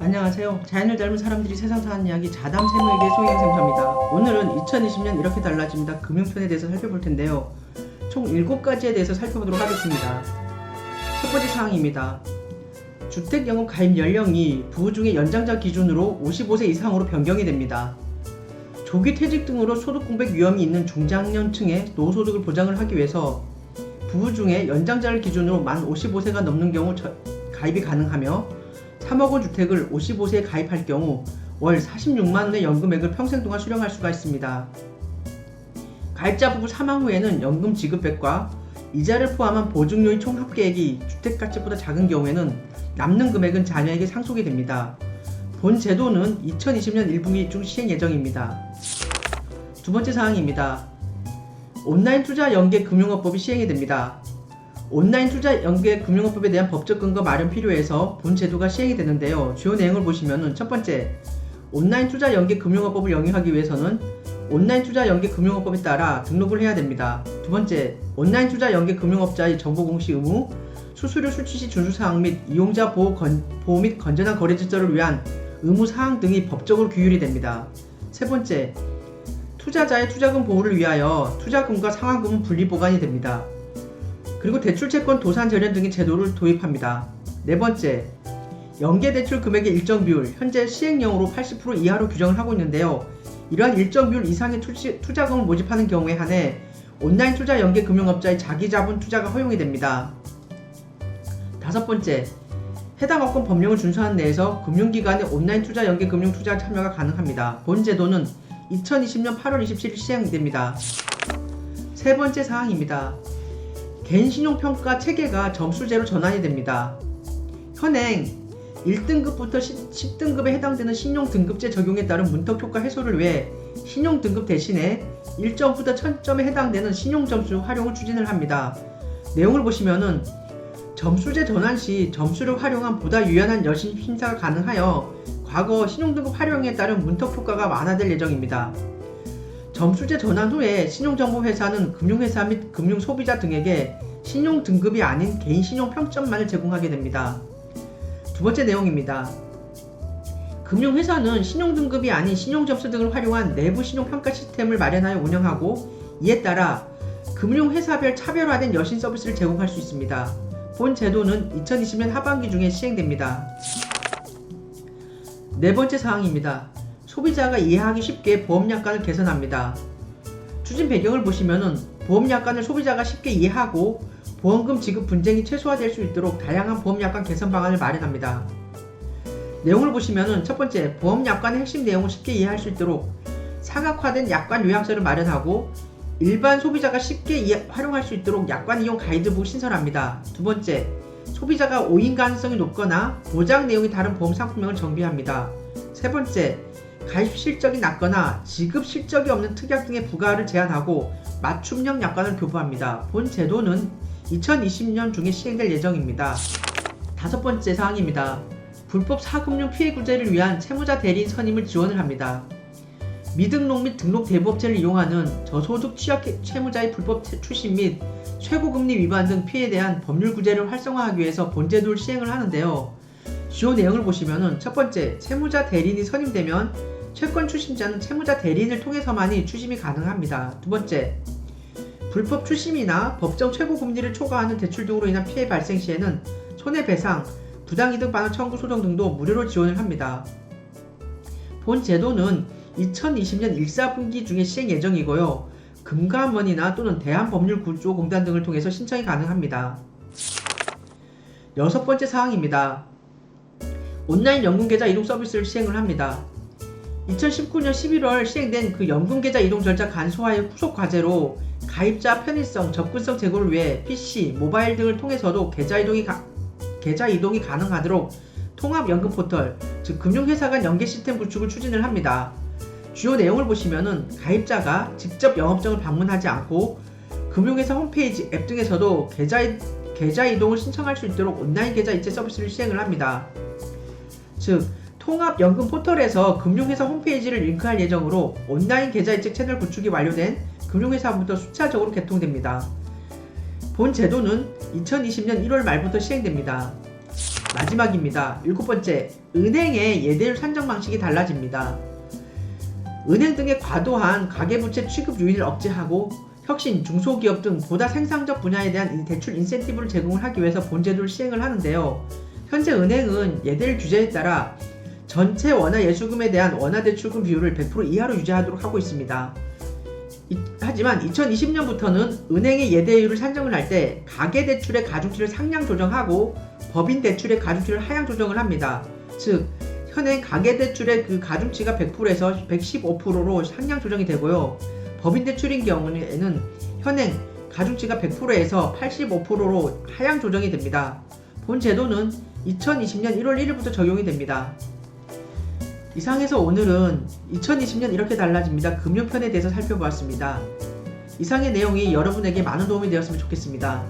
안녕하세요. 자연을 닮은 사람들이 세상 사는 이야기 자담 세무에게 소희행sem터입니다. 오늘은 2020년 이렇게 달라집니다. 금융편에 대해서 살펴볼 텐데요. 총 7가지에 대해서 살펴보도록 하겠습니다. 첫 번째 사항입니다. 주택연금 가입 연령이 부부 중에 연장자 기준으로 55세 이상으로 변경이 됩니다. 조기 퇴직 등으로 소득 공백 위험이 있는 중장년층의 노후소득을 보장을 하기 위해서 부부 중에 연장자를 기준으로 만 55세가 넘는 경우 가입이 가능하며 3억 원 주택을 55세에 가입할 경우 월 46만 원의 연금액을 평생 동안 수령할 수가 있습니다. 가입자 부부 사망 후에는 연금 지급액과 이자를 포함한 보증료의 총 합계액이 주택가치보다 작은 경우에는 남는 금액은 자녀에게 상속이 됩니다. 본 제도는 2020년 1분기 중 시행 예정입니다. 두 번째 사항입니다. 온라인 투자 연계 금융업법이 시행이 됩니다. 온라인 투자 연계 금융업법에 대한 법적 근거 마련 필요해서 본 제도가 시행이 되는데요. 주요 내용을 보시면은 첫 번째, 온라인 투자 연계 금융업법을 영위하기 위해서는 온라인 투자 연계 금융업법에 따라 등록을 해야 됩니다. 두 번째, 온라인 투자 연계 금융업자의 정보 공시 의무, 수수료 출시 시 준수 사항 및 이용자 보호 및 건전한 거래 질서를 위한 의무 사항 등이 법적으로 규율이 됩니다. 세 번째, 투자자의 투자금 보호를 위하여 투자금과 상환금은 분리 보관이 됩니다. 그리고 대출채권 도산 절연 등의 제도를 도입합니다. 네 번째, 연계대출 금액의 일정 비율, 현재 시행령으로 80% 이하로 규정을 하고 있는데요. 이러한 일정 비율 이상의 투자금을 모집하는 경우에 한해 온라인 투자 연계 금융업자의 자기자본 투자가 허용이 됩니다. 다섯 번째, 해당 업권 법령을 준수하는 내에서 금융기관의 온라인 투자 연계 금융 투자 참여가 가능합니다. 본 제도는 2020년 8월 27일 시행됩니다. 세 번째 사항입니다. 개인 신용평가 체계가 점수제로 전환이 됩니다. 현행 1등급부터 10등급에 해당되는 신용등급제 적용에 따른 문턱효과 해소를 위해 신용등급 대신에 1점부터 1000점에 해당되는 신용점수 활용을 추진을 합니다. 내용을 보시면은 점수제 전환 시 점수를 활용한 보다 유연한 여신 심사가 가능하여 과거 신용등급 활용에 따른 문턱효과가 완화될 예정입니다. 점수제 전환 후에 신용정보회사는 금융회사 및 금융소비자 등에게 신용등급이 아닌 개인 신용평점만을 제공하게 됩니다. 두 번째 내용입니다. 금융회사는 신용등급이 아닌 신용점수 등을 활용한 내부 신용평가 시스템을 마련하여 운영하고 이에 따라 금융회사별 차별화된 여신 서비스를 제공할 수 있습니다. 본 제도는 2020년 하반기 중에 시행됩니다. 네 번째 사항입니다. 소비자가 이해하기 쉽게 보험약관을 개선합니다. 추진 배경을 보시면은 보험약관을 소비자가 쉽게 이해하고 보험금 지급 분쟁이 최소화될 수 있도록 다양한 보험약관 개선 방안을 마련합니다. 내용을 보시면은 첫 번째, 보험약관의 핵심 내용을 쉽게 이해할 수 있도록 사각화된 약관 요약서를 마련하고 일반 소비자가 쉽게 활용할 수 있도록 약관 이용 가이드북을 신설합니다. 두 번째, 소비자가 오인 가능성이 높거나 보장 내용이 다른 보험 상품명을 정비합니다. 세 번째, 가입 실적이 낮거나 지급 실적이 없는 특약 등의 부가를 제한하고 맞춤형 약관을 교부합니다. 본 제도는 2020년 중에 시행될 예정입니다. 다섯 번째 사항입니다. 불법 사금융 피해 구제를 위한 채무자 대리인 선임을 지원을 합니다. 미등록 및 등록 대부업체를 이용하는 저소득 취약 채무자의 불법 출신 및 최고금리 위반 등 피해에 대한 법률 구제를 활성화하기 위해서 본 제도를 시행을 하는데요. 주요 내용을 보시면은 첫 번째, 채무자 대리인이 선임되면 채권 추심자는 채무자 대리인을 통해서만이 추심이 가능합니다. 두 번째, 불법 추심이나 법정 최고금리를 초과하는 대출 등으로 인한 피해 발생 시에는 손해배상, 부당이득 반환 청구 소송 등도 무료로 지원을 합니다. 본 제도는 2020년 1사분기 중에 시행 예정이고요. 금감원이나 또는 대한법률구조공단 등을 통해서 신청이 가능합니다. 여섯 번째 사항입니다. 온라인 연금계좌 이동 서비스를 시행을 합니다. 2019년 11월 시행된 그 연금계좌 이동 절차 간소화의 후속 과제로 가입자 편의성, 접근성 제고를 위해 PC, 모바일 등을 통해서도 계좌 이동이 가능하도록 통합연금 포털, 즉 금융회사 간 연계 시스템 구축을 추진을 합니다. 주요 내용을 보시면은 가입자가 직접 영업장을 방문하지 않고 금융회사 홈페이지, 앱 등에서도 계좌 이동을 신청할 수 있도록 온라인 계좌 이체 서비스를 시행을 합니다. 즉 통합연금 포털에서 금융회사 홈페이지를 링크할 예정으로 온라인 계좌 이체 채널 구축이 완료된 금융회사부터 순차적으로 개통됩니다. 본 제도는 2020년 1월 말부터 시행됩니다. 마지막입니다. 7번째, 은행의 예대율 산정 방식이 달라집니다. 은행 등의 과도한 가계부채 취급 유인을 억제하고 혁신, 중소기업 등 보다 생산적 분야에 대한 대출 인센티브를 제공을 하기 위해서 본제도를 시행을 하는데요. 현재 은행은 예대율 규제에 따라 전체 원화 예수금에 대한 원화 대출금 비율을 100% 이하로 유지하도록 하고 있습니다. 하지만 2020년부터는 은행의 예대율을 산정을 할 때 가계대출의 가중치를 상향 조정하고 법인대출의 가중치를 하향 조정을 합니다. 즉 현행 가계대출의 그 가중치가 100%에서 115%로 상향 조정이 되고요. 법인대출인 경우에는 현행 가중치가 100%에서 85%로 하향 조정이 됩니다. 본 제도는 2020년 1월 1일부터 적용이 됩니다. 이상해서 오늘은 2020년 이렇게 달라집니다. 금융편에 대해서 살펴보았습니다. 이상의 내용이 여러분에게 많은 도움이 되었으면 좋겠습니다.